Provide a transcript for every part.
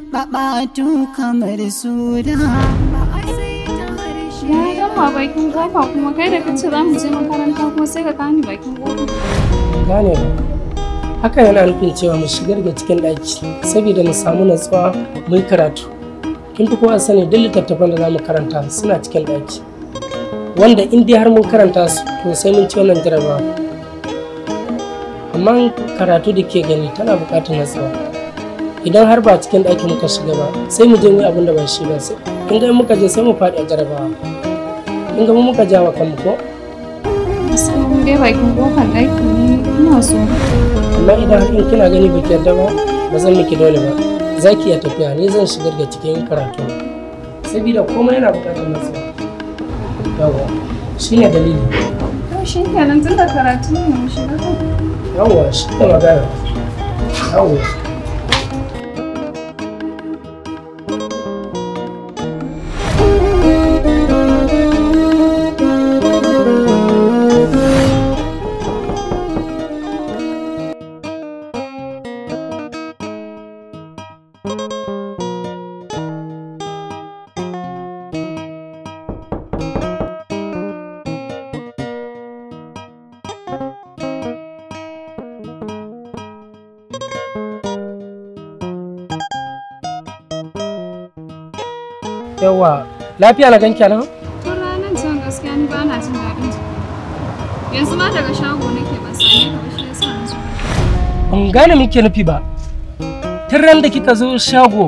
babatu kamar suda ba a sai ta harshe. Ya gama bakin kofa kuma kai da kace za mu je makaranta kuma sai ka kani bakin kofa. Gane ba. Haka yana nufin cewa mu shigar da cikin ɗaki saboda mu samu natsuwa mu yi karatu. Kin fi kowa sani duk littattafan da za mu karanta suna cikin ɗaki. Wanda in dai har mun karanta su to sai mun ci wannan jarabawa. Amma karatu da ke gani tana buƙatar natsuwa. Idan har ba cikin ɗaki muka shiga ba sai mu je mu yi abin da ba shi ba sai. Kin ga in muka je sai mu faɗi a jarabawa. Kin ga mu muka ja wa kanmu ko? Sai mun dai bakin kofar ɗaki ne ina so. Amma idan har in kina gani baki yarda ba zan miki dole ba. Za ki iya tafiya ne zan shigar da cikin karatu. Saboda komai yana buƙatar natsuwa. Yawwa shi ne dalili. To shi kenan tun da karatu ne mu shiga kan. Yawwa shi ne magana. Yawwa. Yawa, lafiya na ganki nan? Tun ranar can gaskiya ni ba na jin daɗin jiki. Yanzu ma daga shago nake ban same ka ba shi yasa na zo. Ban gane muke nufi ba. Tun ran da kika zo shago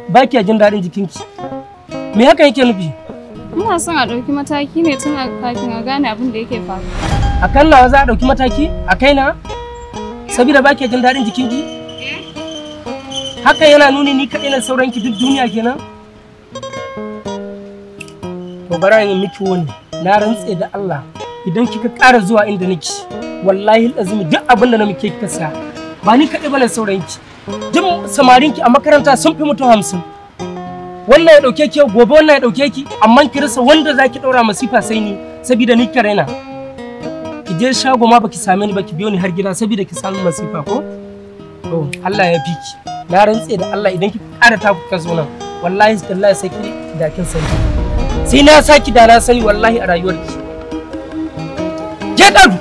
ba kiya jin daɗin jikinki. Me haka yake nufi? Ina son a ɗauki mataki ne tun kafin a gane abin da yake faru. A kan nawa za a ɗauki mataki? A kaina? Saboda ba kiya jin daɗin jikinki? Haka yana nuni ni kaɗai na sauranki duk duniya kenan? To bara yin miki wani na rantse da Allah idan kika ƙara zuwa inda nake wallahi azumi duk abin da na muke kika sa ba ni kaɗai bane sauranki duk samarinki a makaranta sun fi mutum 50 wannan ya ɗauke ki gobe wannan ya ɗauke ki amma ki rasa wanda zaki ɗaura masifa sai ni saboda ni ka raina ki je shago ma baki same ni ba ki biyo ni har gida saboda ki samu masifa ko to Allah ya fi ki na rantse da Allah idan kika ƙara ta kuka zo nan wallahi tallahi sai ki da kin sani sai na saki da na sani wallahi a rayuwarki ke ɗaru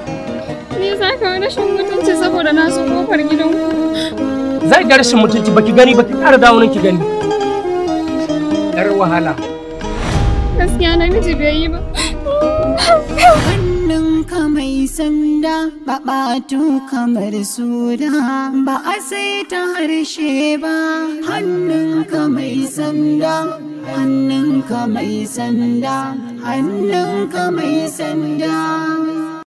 Ni za ka wani rashin mutunci saboda na zo kofar gidanku. zai ga rashin mutunci baki gani baki ƙara dawo nan ki gani yar wahala Gaskiya namiji bai yi ba. Hannunka mai sanda babatu kamar suda ba a sai ta harshe ba. Hannunka mai sanda, hannunka mai sanda, hannunka mai sanda.